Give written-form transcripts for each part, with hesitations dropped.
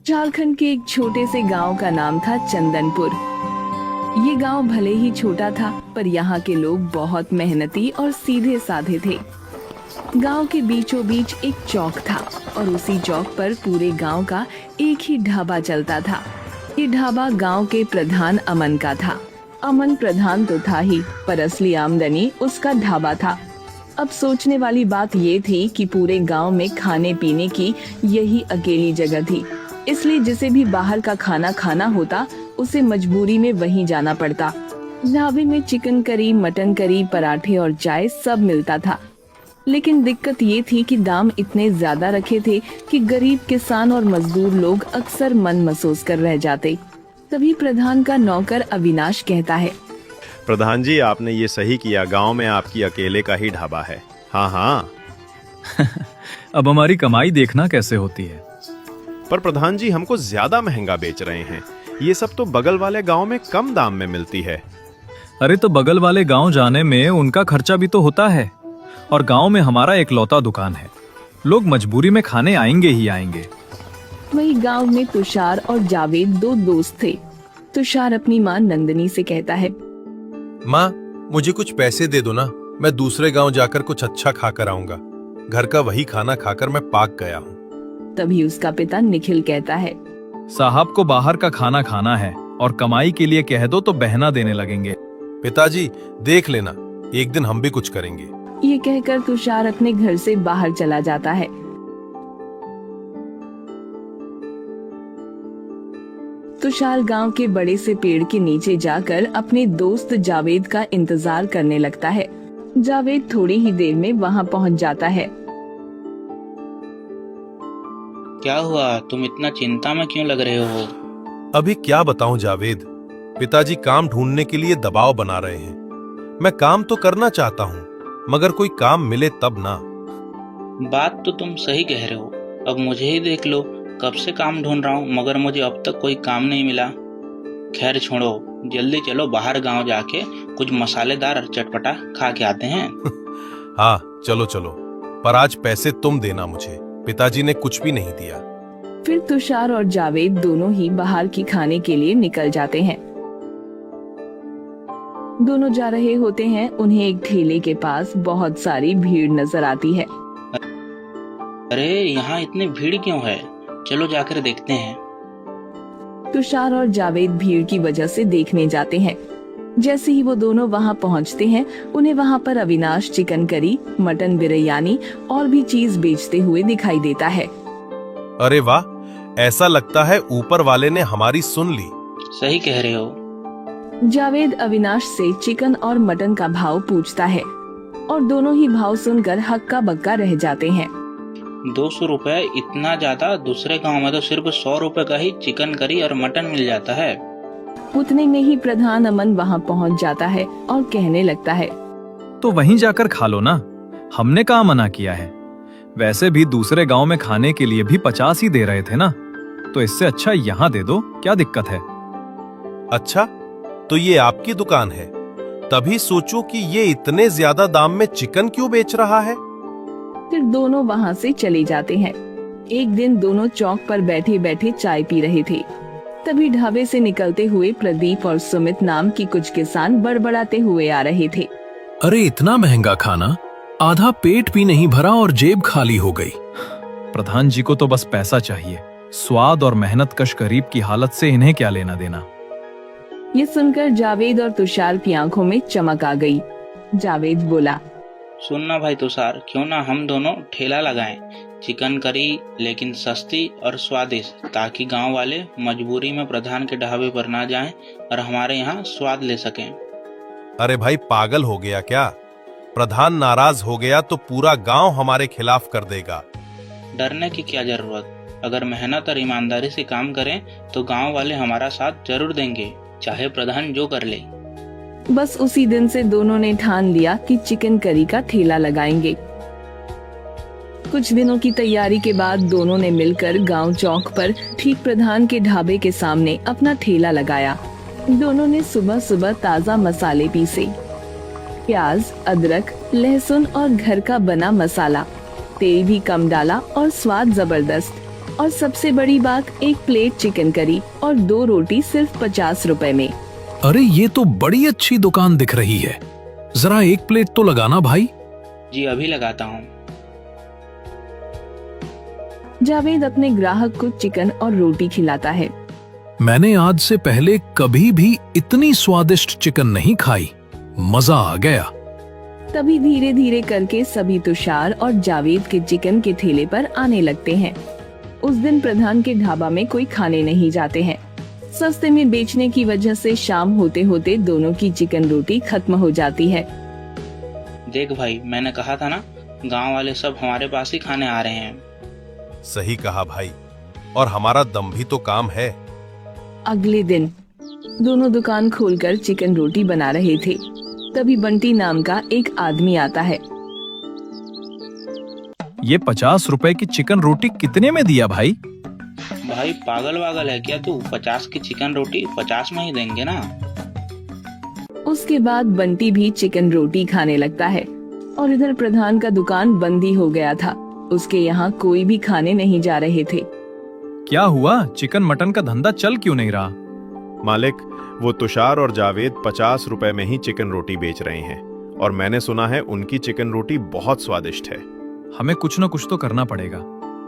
झारखंड के एक छोटे से गांव का नाम था चंदनपुर। ये गांव भले ही छोटा था, पर यहाँ के लोग बहुत मेहनती और सीधे साधे थे। गांव के बीचों बीच एक चौक था और उसी चौक पर पूरे गांव का एक ही ढाबा चलता था। ये ढाबा गांव के प्रधान अमन का था। अमन प्रधान तो था ही, पर असली आमदनी उसका ढाबा था। अब सोचने वाली बात ये थी कि पूरे गांव में खाने पीने की यही अकेली जगह थी, इसलिए जिसे भी बाहर का खाना खाना होता उसे मजबूरी में वहीं जाना पड़ता। ढाबे में चिकन करी, मटन करी, पराठे और चाय सब मिलता था, लेकिन दिक्कत ये थी कि दाम इतने ज्यादा रखे थे कि गरीब किसान और मजदूर लोग अक्सर मन महसूस कर रह जाते। तभी प्रधान का नौकर अविनाश कहता है, प्रधान जी, आपने ये सही किया, गांव में आपकी अकेले का ही ढाबा है। हाँ हाँ। अब हमारी कमाई देखना कैसे होती है। पर प्रधान जी, हमको ज्यादा महंगा बेच रहे हैं। ये सब तो बगल वाले गांव में कम दाम में मिलती है। अरे तो बगल वाले गांव जाने में उनका खर्चा भी तो होता है, और गांव में हमारा एकलौता दुकान है। लोग मजबूरी में खाने आएंगे ही आएंगे। वही गांव में तुषार और जावेद दो दोस्त थे। तुषार अपनी माँ नंदनी से कहता है, माँ, मुझे कुछ पैसे दे दो ना, मैं दूसरे गांव जाकर कुछ अच्छा खाकर आऊंगा। घर का वही खाना खाकर मैं पाक गया हूँ। तभी उसका पिता निखिल कहता है, साहब को बाहर का खाना खाना है और कमाई के लिए कह दो तो बहना देने लगेंगे। पिताजी, देख लेना, एक दिन हम भी कुछ करेंगे। ये कहकर तुषार अपने घर से बाहर चला जाता है। तुषार गांव के बड़े से पेड़ के नीचे जाकर अपने दोस्त जावेद का इंतजार करने लगता है। जावेद थोड़ी ही देर में वहां पहुंच जाता है। क्या हुआ? तुम इतना चिंता में क्यों लग रहे हो? अभी क्या बताऊं जावेद, पिताजी काम ढूंढने के लिए दबाव बना रहे हैं। मैं काम तो करना चाहता हूं, मगर कोई काम मिले तब ना। बात तो तुम सही कह रहे हो। अब मुझे ही देख लो, कब से काम ढूंढ रहा हूँ मगर मुझे अब तक कोई काम नहीं मिला। खैर छोड़ो, जल्दी चलो बाहर गांव जाके कुछ मसालेदार और चटपटा खा के आते हैं। हाँ चलो चलो, पर आज पैसे तुम देना मुझे, पिताजी ने कुछ भी नहीं दिया। फिर तुषार और जावेद दोनों ही बाहर की खाने के लिए निकल जाते हैं। दोनों जा रहे होते हैं, उन्हें एक ठेले के पास बहुत सारी भीड़ नजर आती है। अरे यहाँ इतनी भीड़ क्यों है? चलो जाकर देखते हैं। तुषार और जावेद भीड़ की वजह से देखने जाते हैं। जैसे ही वो दोनों वहां पहुंचते हैं, उन्हें वहां पर Avinash chicken curry, mutton biryani और भी चीज बेचते हुए दिखाई देता है। अरे वाह, ऐसा लगता है ऊपर वाले ने हमारी सुन ली। सही कह रहे हो। जावेद अविनाश से चिकन और मटन का भाव पूछता है और दोनों ही भाव सुनकर हक्का बक्का रह जाते हैं। 200 रुपए? इतना ज्यादा? दूसरे गांव में तो सिर्फ 100 रुपए का ही चिकन करी और मटन मिल जाता है। उतने में ही प्रधान अमन वहां पहुंच जाता है और कहने लगता है, तो वहीं जाकर खा लो ना, हमने कहाँ मना किया है। वैसे भी दूसरे गांव में खाने के लिए भी 50 ही दे रहे थे ना, तो इससे अच्छा यहाँ दे दो, क्या दिक्कत है। अच्छा, तो ये आपकी दुकान है, तभी सोचो कि ये इतने ज्यादा दाम में चिकन क्यों बेच रहा है। फिर दोनों वहां से चले जाते हैं। एक दिन दोनों चौक पर बैठे बैठे चाय पी रहे थे। तभी ढाबे से निकलते हुए प्रदीप और सुमित नाम की कुछ किसान बड़बड़ाते हुए आ रहे थे। अरे इतना महंगा खाना, आधा पेट भी नहीं भरा और जेब खाली हो गई। प्रधान जी को तो बस पैसा चाहिए, स्वाद और मेहनत कश गरीब की हालत से इन्हें क्या लेना देना। ये सुनकर जावेद और तुषार की आंखों में चमक आ गई। जावेद बोला, सुनना भाई तुषार, क्यों ना हम दोनों ठेला लगाएं, चिकन करी लेकिन सस्ती और स्वादिष्ट, ताकि गांव वाले मजबूरी में प्रधान के ढाबे पर ना जाएं और हमारे यहाँ स्वाद ले सकें। अरे भाई, पागल हो गया क्या? प्रधान नाराज हो गया तो पूरा गांव हमारे खिलाफ कर देगा। डरने की क्या जरूरत? अगर मेहनत और ईमानदारी से काम करें तो गांव वाले हमारा साथ जरूर देंगे, चाहे प्रधान जो कर ले। बस उसी दिन से दोनों ने ठान लिया कि चिकन करी का ठेला लगाएंगे। कुछ दिनों की तैयारी के बाद दोनों ने मिलकर गांव चौक पर ठीक प्रधान के ढाबे के सामने अपना ठेला लगाया। दोनों ने सुबह सुबह ताज़ा मसाले पीसे, प्याज, अदरक, लहसुन और घर का बना मसाला। तेल भी कम डाला और स्वाद जबरदस्त। और सबसे बड़ी बात, एक प्लेट चिकन करी और 2 रोटी सिर्फ 50 रुपए में। अरे ये तो बड़ी अच्छी दुकान दिख रही है, जरा एक प्लेट तो लगाना भाई। जी अभी लगाता हूँ। जावेद अपने ग्राहक को चिकन और रोटी खिलाता है। मैंने आज से पहले कभी भी इतनी स्वादिष्ट चिकन नहीं खाई, मजा आ गया। तभी धीरे धीरे करके सभी तुषार और जावेद के चिकन के ठेले पर आने लगते हैं। उस दिन प्रधान के ढाबा में कोई खाने नहीं जाते हैं। सस्ते में बेचने की वजह से शाम होते होते दोनों की चिकन रोटी खत्म हो जाती है। देख भाई, मैंने कहा था ना, गांव वाले सब हमारे पास ही खाने आ रहे हैं। सही कहा भाई, और हमारा दम भी तो काम है। अगले दिन दोनों दुकान खोलकर चिकन रोटी बना रहे थे। तभी बंटी नाम का एक आदमी आता है। ये 50 रुपए की चिकन रोटी कितने में दिया भाई? भाई पागल वागल है क्या तू? 50 की चिकन रोटी 50 में ही देंगे ना। उसके बाद बंटी भी चिकन रोटी खाने लगता है और इधर प्रधान का दुकान बंद ही हो गया था। उसके यहाँ कोई भी खाने नहीं जा रहे थे। क्या हुआ, चिकन मटन का धंधा चल क्यों नहीं रहा? मालिक, वो तुषार और जावेद 50 रुपए में ही चिकन रोटी बेच रहे हैं और मैंने सुना है उनकी चिकन रोटी बहुत स्वादिष्ट है। हमें कुछ न कुछ तो करना पड़ेगा,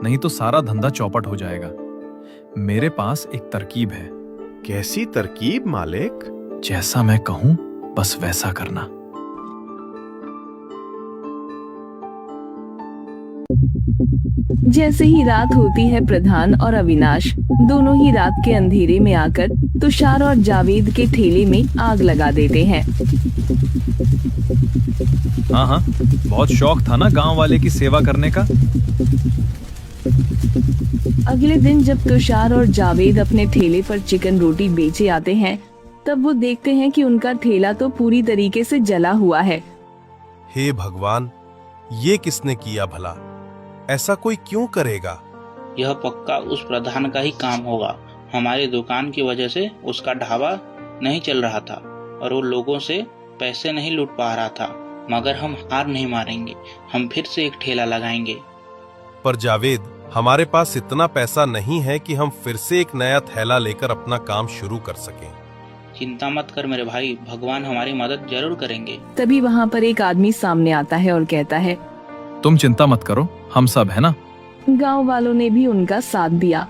नहीं तो सारा धंधा चौपट हो जाएगा। मेरे पास एक तरकीब है। कैसी तरकीब मालिक? जैसा मैं कहूँ बस वैसा करना। जैसे ही रात होती है, प्रधान और अविनाश दोनों ही रात के अंधेरे में आकर तुषार और जावेद के ठेले में आग लगा देते हैं। हाँ, बहुत शौक था ना गांव वाले की सेवा करने का। अगले दिन जब तुषार और जावेद अपने ठेले पर चिकन रोटी बेचे आते हैं, तब वो देखते हैं कि उनका ठेला तो पूरी तरीके से जला हुआ है। हे भगवान, ये किसने किया भला? ऐसा कोई क्यों करेगा? यह पक्का उस प्रधान का ही काम होगा। हमारी दुकान की वजह से उसका ढाबा नहीं चल रहा था और वो लोगों से पैसे नहीं लूट पा रहा था। मगर हम हार नहीं मारेंगे, हम फिर से एक ठेला लगाएंगे। पर जावेद, हमारे पास इतना पैसा नहीं है कि हम फिर से एक नया थैला लेकर अपना काम शुरू कर सकें। चिंता मत कर मेरे भाई, भगवान हमारी मदद जरूर करेंगे। तभी वहाँ पर एक आदमी सामने आता है और कहता है, तुम चिंता मत करो, हम सब है ना। गांव वालों ने भी उनका साथ दिया।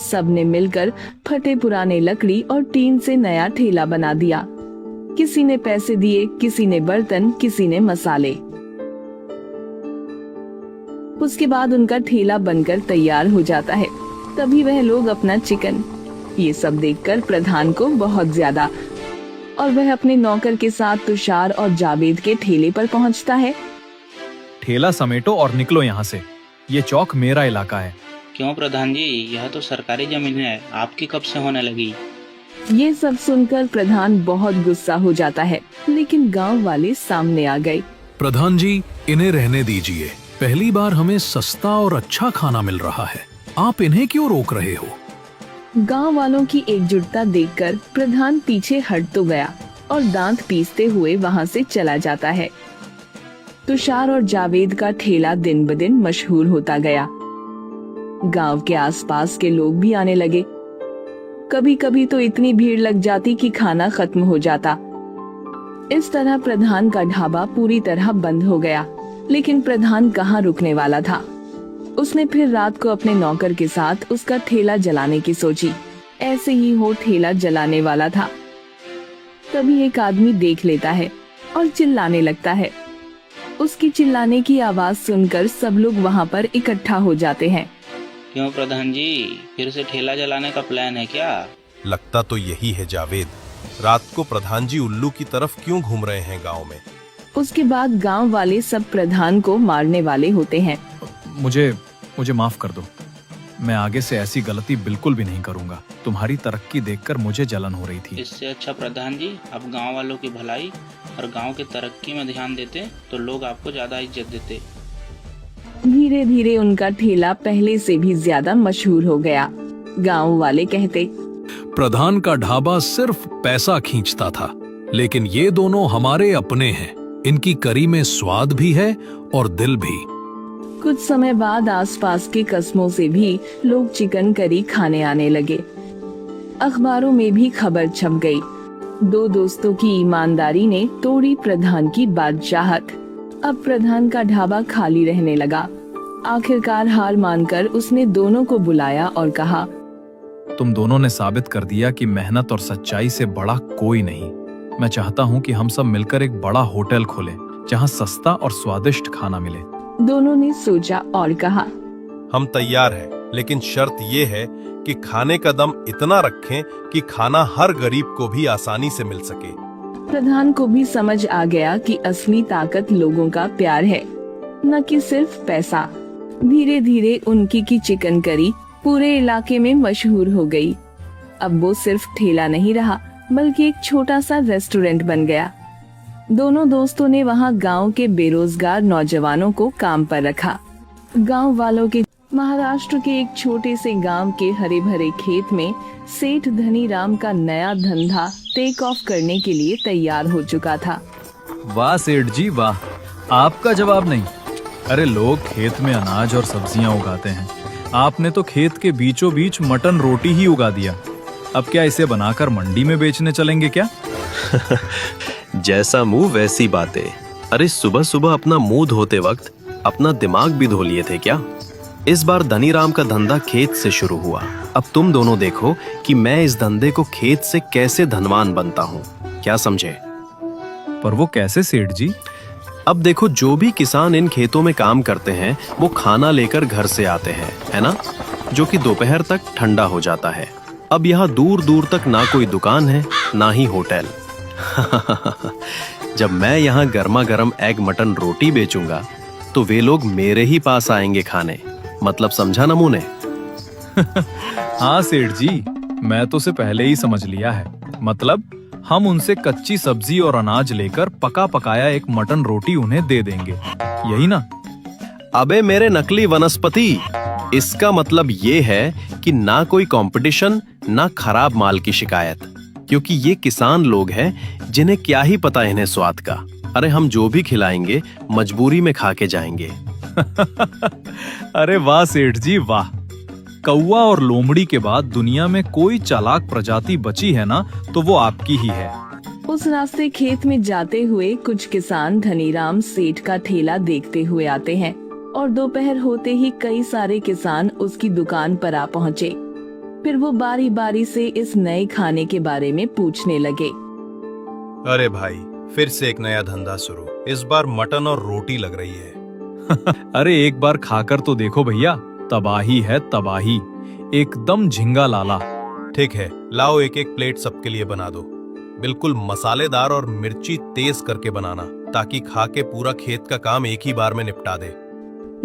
सबने मिलकर फटे पुराने लकड़ी और टीन से नया ठेला बना दिया। किसी ने पैसे दिए, किसी ने बर्तन, किसी ने मसाले। उसके बाद उनका ठेला बनकर तैयार हो जाता है। तभी वह लोग अपना चिकन, ये सब देखकर प्रधान को बहुत ज्यादा, और वह अपने नौकर के साथ तुषार और जावेद के ठेले पर पहुंचता है। ठेला समेटो और निकलो यहाँ से, ये चौक मेरा इलाका है। क्यों प्रधान जी, यह तो सरकारी जमीन है, आपकी कब से होने लगी? ये सब सुनकर प्रधान बहुत गुस्सा हो जाता है, लेकिन गांव वाले सामने आ गए। प्रधान जी, इन्हें रहने दीजिए। पहली बार हमें सस्ता और अच्छा खाना मिल रहा है, आप इन्हें क्यों रोक रहे हो? गांव वालों की एकजुटता देखकर प्रधान पीछे हट तो गया और दांत पीसते हुए वहां से चला जाता है। तुषार और जावेद का ठेला दिन ब दिन मशहूर होता गया। गांव के आसपास के लोग भी आने लगे। कभी कभी तो इतनी भीड़ लग जाती कि खाना खत्म हो जाता। इस तरह प्रधान का ढाबा पूरी तरह बंद हो गया। लेकिन प्रधान कहाँ रुकने वाला था। उसने फिर रात को अपने नौकर के साथ उसका ठेला जलाने की सोची। ऐसे ही वो ठेला जलाने वाला था, तभी एक आदमी देख लेता है और चिल्लाने लगता है। उसकी चिल्लाने की आवाज सुनकर सब लोग वहाँ पर इकट्ठा हो जाते हैं। क्यों प्रधान जी, फिर से ठेला जलाने का प्लान है क्या? लगता तो यही है जावेद। रात को प्रधान जी उल्लू की तरफ क्यों घूम रहे हैं गांव में? उसके बाद गांव वाले सब प्रधान को मारने वाले होते हैं। मुझे माफ कर दो, मैं आगे से ऐसी गलती बिल्कुल भी नहीं करूंगा। तुम्हारी तरक्की देखकर मुझे जलन हो रही थी। इससे अच्छा प्रधान जी, अब गांव वालों की भलाई और गांव की तरक्की में ध्यान देते तो लोग आपको ज्यादा इज्जत देते। धीरे धीरे उनका ठेला पहले से भी ज्यादा मशहूर हो गया। गांव वाले कहते, प्रधान का ढाबा सिर्फ पैसा खींचता था, लेकिन ये दोनों हमारे अपने हैं। इनकी करी में स्वाद भी है और दिल भी। कुछ समय बाद आसपास के कस्बों से भी लोग चिकन करी खाने आने लगे। अखबारों में भी खबर छप गई। दो दोस्तों की ईमानदारी ने तोड़ी प्रधान की बादशाहत। अब प्रधान का ढाबा खाली रहने लगा। आखिरकार हार मानकर उसने दोनों को बुलाया और कहा, तुम दोनों ने साबित कर दिया कि मेहनत और सच्चाई से बड़ा कोई नहीं। मैं चाहता हूँ कि हम सब मिलकर एक बड़ा होटल खोलें, जहाँ सस्ता और स्वादिष्ट खाना मिले। दोनों ने सोचा और कहा, हम तैयार हैं, लेकिन शर्त ये है कि खाने का दम इतना रखें कि खाना हर गरीब को भी आसानी से मिल सके। प्रधान को भी समझ आ गया कि असली ताकत लोगों का प्यार है, न कि सिर्फ पैसा। धीरे धीरे उनकी की चिकन करी पूरे इलाके में मशहूर हो गई। अब वो सिर्फ ठेला नहीं रहा, बल्कि एक छोटा सा रेस्टोरेंट बन गया। दोनों दोस्तों ने वहाँ गांव के बेरोजगार नौजवानों को काम पर रखा। गांव वालों के महाराष्ट्र के एक छोटे से गांव के हरे भरे खेत में सेठ धनीराम का नया धंधा टेक ऑफ करने के लिए तैयार हो चुका था। वाह सेठ जी वाह, आपका जवाब नहीं। अरे लोग खेत में अनाज और सब्जियां उगाते हैं, आपने तो खेत के बीचों बीच मटन रोटी ही उगा दिया। अब क्या इसे बनाकर मंडी में बेचने चलेंगे क्या? जैसा मुंह वैसी बातें। अरे सुबह सुबह अपना मुंह धोते वक्त अपना दिमाग भी धो लिए थे क्या? इस बार धनीराम का धंधा खेत से शुरू हुआ। अब तुम दोनों देखो कि मैं इस धंधे को खेत से कैसे धनवान बनता हूँ, क्या समझे? पर वो कैसे सेठ जी? अब देखो, जो भी किसान इन खेतों में काम करते हैं वो खाना लेकर घर से आते हैं, है ना, जो कि दोपहर तक ठंडा हो जाता है। अब यहाँ दूर दूर तक ना कोई दुकान है ना ही होटल। जब मैं यहाँ गर्मा गर्म एग मटन रोटी बेचूंगा तो वे लोग मेरे ही पास आएंगे खाने। मतलब समझा ना मुने? हाँ सेठ जी, मैं तो उसे पहले ही समझ लिया है। मतलब हम उनसे कच्ची सब्जी और अनाज लेकर पका पकाया एक मटन रोटी उन्हें दे देंगे, यही ना? अबे मेरे नकली वनस्पति, इसका मतलब ये है कि ना कोई कंपटीशन ना खराब माल की शिकायत, क्योंकि ये किसान लोग हैं जिन्हें क्या ही पता इन्हें स्वाद का। अरे हम जो भी खिलाएंगे मजबूरी में खा के जाएंगे। अरे वाह सेठ जी वाह, कौवा और लोमड़ी के बाद दुनिया में कोई चालाक प्रजाति बची है ना तो वो आपकी ही है। उस रास्ते खेत में जाते हुए कुछ किसान धनीराम सेठ का ठेला देखते हुए आते हैं और दोपहर होते ही कई सारे किसान उसकी दुकान पर आ पहुँचे। फिर वो बारी बारी से इस नए खाने के बारे में पूछने लगे। अरे भाई, फिर से एक नया धंधा शुरू, इस बार मटन और रोटी लग रही है। अरे एक बार खाकर तो देखो भैया, तबाही है तबाही, एकदम झिंगा लाला। ठीक है, लाओ एक एक प्लेट सबके लिए बना दो। बिल्कुल मसालेदार और मिर्ची तेज करके बनाना, ताकि खा के पूरा खेत का काम एक ही बार में निपटा दे।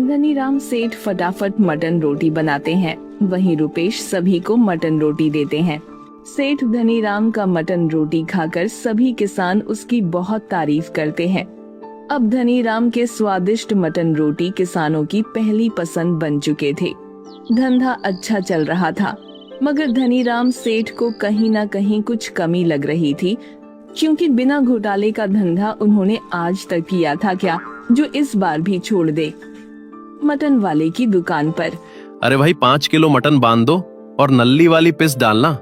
धनीराम सेठ फटाफट मटन रोटी बनाते हैं, वहीं रुपेश सभी को मटन रोटी देते हैं। सेठ धनीराम का मटन रोटी खाकर सभी किसान उसकी बहुत तारीफ करते हैं। अब धनीराम के स्वादिष्ट मटन रोटी किसानों की पहली पसंद बन चुके थे। धंधा अच्छा चल रहा था, मगर धनीराम सेठ को कहीं न कहीं कुछ कमी लग रही थी, क्योंकि बिना घोटाले का धंधा उन्होंने आज तक किया था क्या, जो इस बार भी छोड़ दे। मटन वाले की दुकान पर, अरे भाई 5 किलो मटन बांध दो और नल्ली वाली पिस डालना।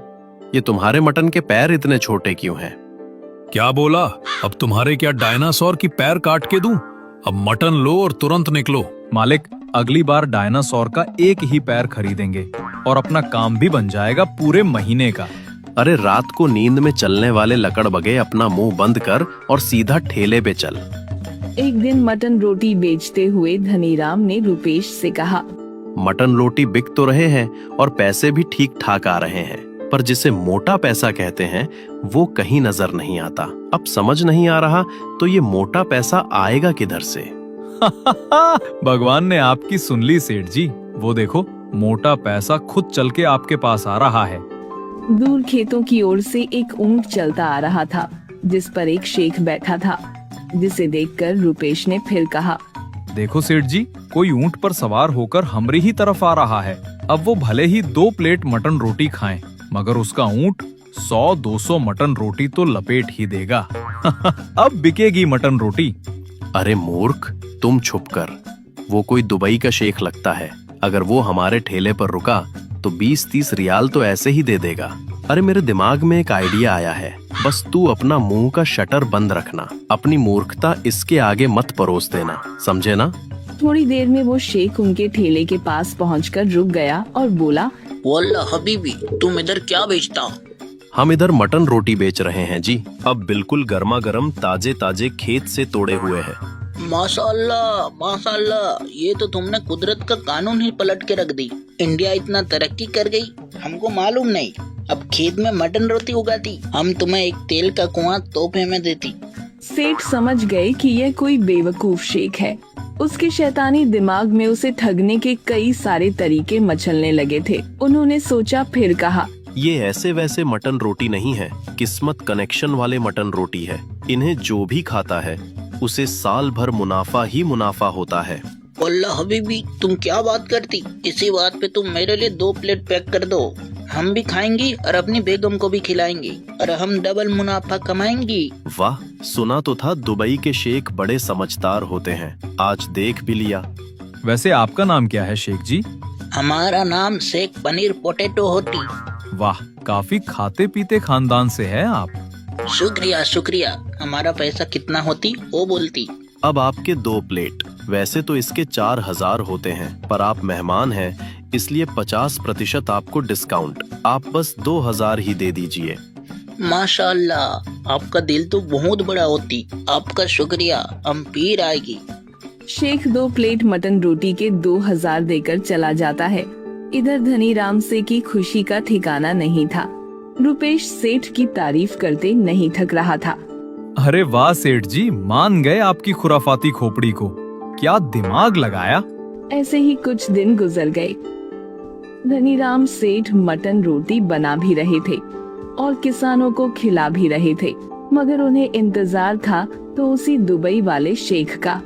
ये तुम्हारे मटन के पैर इतने छोटे क्यों हैं? क्या बोला? अब तुम्हारे क्या डायनासोर की पैर काट के दूं? अब मटन लो और तुरंत निकलो। मालिक, अगली बार डायनासोर का एक ही पैर खरीदेंगे और अपना काम भी बन जाएगा पूरे महीने का। अरे रात को नींद में चलने वाले लकड़बगे, अपना मुंह बंद कर और सीधा ठेले पे चल। एक दिन मटन रोटी बेचते हुए धनीराम ने रुपेश से कहा, मटन रोटी बिक तो रहे हैं और पैसे भी ठीक ठाक आ रहे हैं, पर जिसे मोटा पैसा कहते हैं वो कहीं नजर नहीं आता। अब समझ नहीं आ रहा तो ये मोटा पैसा आएगा किधर से? भगवान ने आपकी सुन ली सेठ जी, वो देखो मोटा पैसा खुद चल के आपके पास आ रहा है। दूर खेतों की ओर से एक ऊंट चलता आ रहा था, जिस पर एक शेख बैठा था, जिसे देखकर रुपेश ने फिर कहा, देखो सेठ जी, कोई ऊंट पर सवार होकर हमरी ही तरफ आ रहा है। अब वो भले ही 2 प्लेट मटन रोटी खाएं, मगर उसका ऊंट 100-200 मटन रोटी तो लपेट ही देगा। अब बिकेगी मटन रोटी। अरे मूर्ख, तुम छुप कर, वो कोई दुबई का शेख लगता है। अगर वो हमारे ठेले पर रुका तो 20-30 रियाल तो ऐसे ही दे देगा। अरे मेरे दिमाग में एक आइडिया आया है, बस तू अपना मुंह का शटर बंद रखना, अपनी मूर्खता इसके आगे मत परोस देना, समझे ना? थोड़ी देर में वो शेख उनके ठेले के पास पहुंचकर रुक गया और बोला, वल्ला हबीबी, तुम इधर क्या बेचता हो? हम इधर मटन रोटी बेच रहे हैं जी। अब बिल्कुल गर्मा गर्म ताजे ताजे खेत से तोड़े हुए हैं। माशाल्लाह माशाल्लाह, ये तो तुमने कुदरत का कानून ही पलट के रख दी। इंडिया इतना तरक्की कर गई, हमको मालूम नहीं। अब खेत में मटन रोटी उगाती, हम तुम्हें एक तेल का कुआं तोहफे में देती। सेठ समझ गए कि यह कोई बेवकूफ शेख है। उसके शैतानी दिमाग में उसे ठगने के कई सारे तरीके मचलने लगे थे। उन्होंने सोचा, फिर कहा, ये ऐसे वैसे मटन रोटी नहीं है, किस्मत कनेक्शन वाले मटन रोटी है। इन्हें जो भी खाता है उसे साल भर मुनाफा ही मुनाफा होता है। वल्ला हबीबी, तुम क्या बात करती? इसी बात पे तुम मेरे लिए 2 प्लेट पैक कर दो, हम भी खाएंगी और अपनी बेगम को भी खिलाएंगी और हम डबल मुनाफा कमाएंगी। वाह, सुना तो था दुबई के शेख बड़े समझदार होते हैं, आज देख भी लिया। वैसे आपका नाम क्या है शेख जी? हमारा नाम शेख पनीर पोटैटो होती। वाह, काफी खाते पीते खानदान से है आप। शुक्रिया शुक्रिया, हमारा पैसा कितना होती वो बोलती। अब आपके 2 प्लेट, वैसे तो इसके 4000 होते हैं, पर आप मेहमान हैं इसलिए 50% आपको डिस्काउंट। आप बस 2000 ही दे दीजिए। माशाल्लाह, आपका दिल तो बहुत बड़ा होती। आपका शुक्रिया, हम पीर आएगी। शेख 2 प्लेट मटन रोटी के 2000 देकर चला जाता है। इधर धनीराम से की खुशी का ठिकाना नहीं था। रुपेश सेठ की तारीफ करते नहीं थक रहा था। अरे वाह सेठ जी, मान गए आपकी खुराफाती खोपड़ी को, क्या दिमाग लगाया। ऐसे ही कुछ दिन गुजर गए। धनीराम सेठ मटन रोटी बना भी रहे थे और किसानों को खिला भी रहे थे, मगर उन्हें इंतजार था तो उसी दुबई वाले शेख का।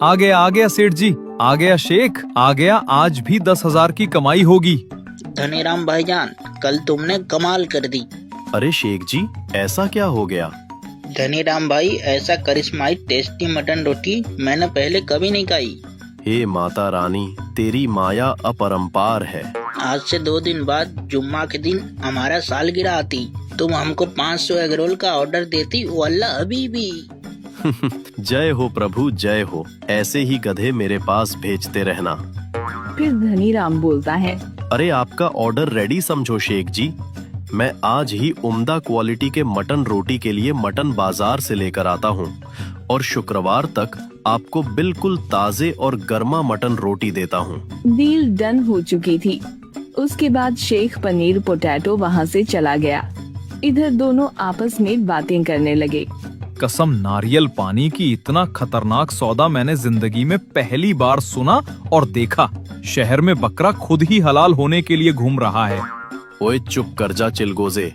आ गया सेठ जी, आ गया शेख, आ गया। आज भी 10,000 की कमाई होगी। धनीराम भाईजान, कल तुमने कमाल कर दी। अरे शेख जी, ऐसा क्या हो गया? धनीराम भाई, ऐसा करिश्माई टेस्टी मटन रोटी मैंने पहले कभी नहीं खाई। हे माता रानी, तेरी माया अपरंपार है। आज से 2 दिन बाद जुम्मा के दिन हमारा सालगिरह आती, तुम हमको 500 एग रोल का ऑर्डर देती। वल्ला हबीबी। जय हो प्रभु, जय हो। ऐसे ही गधे मेरे पास भेजते रहना। फिर धनीराम बोलता है, अरे आपका ऑर्डर रेडी समझो शेख जी। मैं आज ही उम्दा क्वालिटी के मटन रोटी के लिए मटन बाजार से लेकर आता हूँ और शुक्रवार तक आपको बिल्कुल ताजे और गर्मा मटन रोटी देता हूँ। डील डन हो चुकी थी। उसके बाद शेख पनीर पोटैटो वहाँ से चला गया। इधर दोनों आपस में बातें करने लगे। कसम नारियल पानी की, इतना खतरनाक सौदा मैंने जिंदगी में पहली बार सुना और देखा। शहर में बकरा खुद ही हलाल होने के लिए घूम रहा है। ओए चुप कर जा चिलगोजे,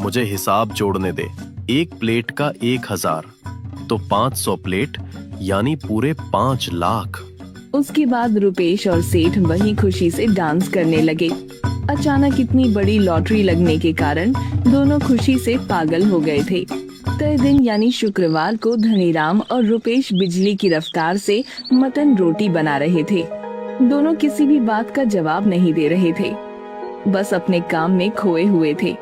मुझे हिसाब जोड़ने दे। 1 प्लेट का 1000 तो 500 प्लेट यानी पूरे 5 लाख। उसके बाद रुपेश और सेठ वही खुशी से डांस करने लगे। अचानक इतनी बड़ी लॉटरी लगने के कारण दोनों खुशी से पागल हो गए थे। तय दिन यानी शुक्रवार को धनीराम और रुपेश बिजली की रफ्तार से मटन रोटी बना रहे थे। दोनों किसी भी बात का जवाब नहीं दे रहे थे, बस अपने काम में खोए हुए थे।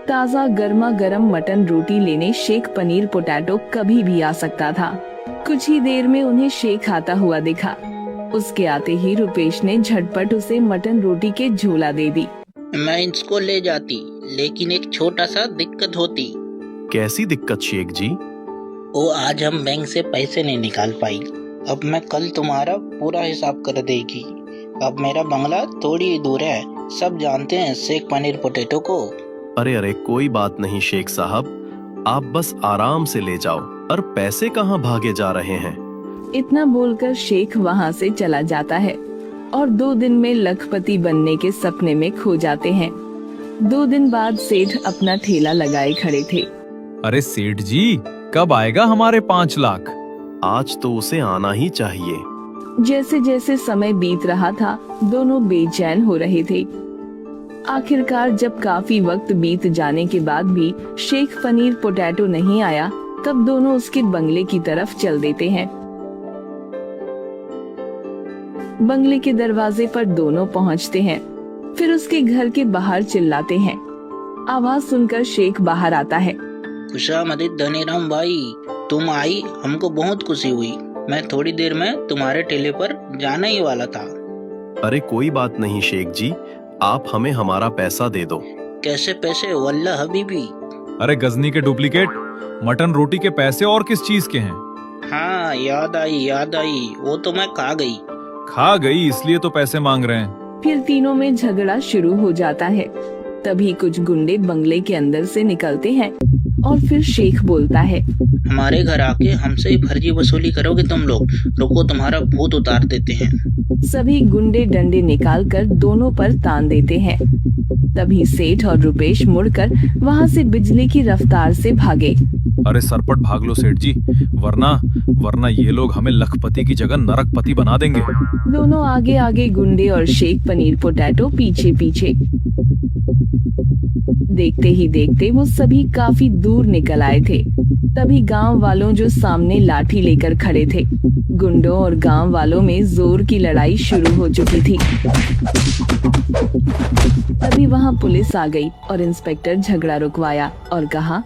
ताज़ा गर्मा गर्म मटन रोटी लेने शेख पनीर पोटैटो कभी भी आ सकता था। कुछ ही देर में उन्हें शेख आता हुआ दिखा। उसके आते ही रुपेश ने झटपट उसे मटन रोटी के झोला दे दी। मैं इसको ले जाती, लेकिन एक छोटा सा दिक्कत होती। कैसी दिक्कत शेख जी? वो आज हम बैंक से पैसे नहीं निकाल पाई। अब मैं कल तुम्हारा पूरा हिसाब कर देगी। अब मेरा बंगला थोड़ी ही दूर है, सब जानते हैं शेख पनीर पोटैटो को। अरे कोई बात नहीं शेख साहब, आप बस आराम से ले जाओ। और पैसे कहाँ भागे जा रहे हैं? इतना बोलकर शेख वहाँ से चला जाता है और 2 दिन में लखपति बनने के सपने में खो जाते हैं। 2 दिन बाद सेठ अपना ठेला लगाए खड़े थे। अरे सेठ जी, कब आएगा हमारे 5 लाख? आज तो उसे आना ही चाहिए। जैसे जैसे समय बीत रहा था, दोनों बेचैन हो रहे थे। आखिरकार जब काफी वक्त बीत जाने के बाद भी शेख पनीर पोटैटो नहीं आया, तब दोनों उसके बंगले की तरफ चल देते हैं। बंगले के दरवाजे पर दोनों पहुंचते हैं। फिर उसके घर के बाहर चिल्लाते हैं। आवाज सुनकर शेख बाहर आता है। खुशामदीद धनीराम भाई, तुम आई, हमको बहुत खुशी हुई। मैं थोड़ी देर में तुम्हारे ठेले पर जाने ही वाला था। अरे कोई बात नहीं शेख जी, आप हमें हमारा पैसा दे दो। कैसे पैसे वल्ला हबीबी? अरे गजनी के डुप्लीकेट, मटन रोटी के पैसे और किस चीज के हैं? हाँ याद आई, वो तो मैं खा गई। खा गई इसलिए तो पैसे मांग रहे हैं। फिर तीनों में झगड़ा शुरू हो जाता है। तभी कुछ गुंडे बंगले के अंदर से निकलते हैं और फिर शेख बोलता है। हमारे घर आके हमसे ही फर्जी वसूली करोगे तुम लोग? रुको, तुम्हारा भूत उतार देते हैं। सभी गुंडे डंडे निकालकर दोनों पर तान देते हैं। तभी सेठ और रुपेश मुड़कर वहां से बिजली की रफ्तार से भागे। अरे सरपट भाग लो सेठ जी, वरना ये लोग हमें लखपति की जगह नरकपति बना देंगे। दोनों आगे आगे गुंडे और शेख पनीर पोटैटो पीछे पीछे। देखते ही देखते वो सभी काफी दूर निकल आए थे। तभी गांव वालों जो सामने लाठी लेकर खड़े थे, गुंडों और गांव वालों में जोर की लड़ाई शुरू हो चुकी थी। तभी वहां पुलिस आ गई और इंस्पेक्टर झगड़ा रुकवाया और कहा।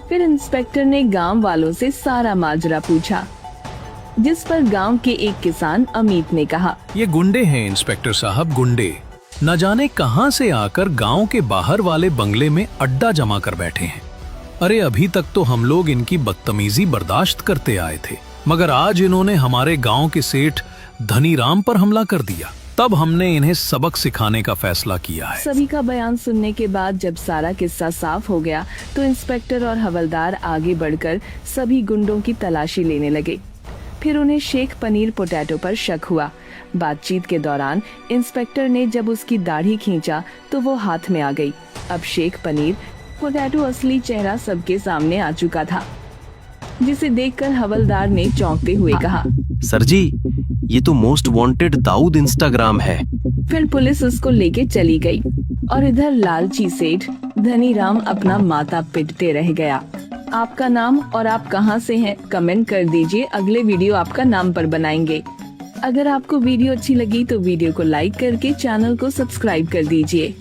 फिर इंस्पेक्टर ने गांव वालों से सारा माजरा पूछा, जिस पर गांव के एक किसान अमित ने कहा। ये गुंडे हैं इंस्पेक्टर साहब, गुंडे। न जाने कहां से आकर गांव के बाहर वाले बंगले में अड्डा जमा कर बैठे हैं। अरे अभी तक तो हम लोग इनकी बदतमीजी बर्दाश्त करते आए थे, मगर आज इन्होंने हमारे गांव के सेठ धनीराम पर हमला कर दिया। तब हमने इन्हें सबक सिखाने का फैसला किया है। सभी का बयान सुनने के बाद जब सारा किस्सा साफ हो गया तो इंस्पेक्टर और हवलदार आगे बढ़कर सभी गुंडों की तलाशी लेने लगे। फिर उन्हें शेख पनीर पोटैटो पर शक हुआ। बातचीत के दौरान इंस्पेक्टर ने जब उसकी दाढ़ी खींचा तो वो हाथ में आ गई। अब शेख पनीर पोटैटो असली चेहरा सबके सामने आ चुका था, जिसे देखकर हवलदार ने चौंकते हुए कहा, सर जी, ये तो मोस्ट वांटेड दाऊद इंस्टाग्राम है। फिर पुलिस उसको लेके चली गई और इधर लालची सेठ धनीराम अपना माथा पिटते रह गया। आपका नाम और आप कहां से हैं कमेंट कर दीजिए, अगले वीडियो आपका नाम पर बनाएंगे। अगर आपको वीडियो अच्छी लगी तो वीडियो को लाइक करके चैनल को सब्सक्राइब कर दीजिए।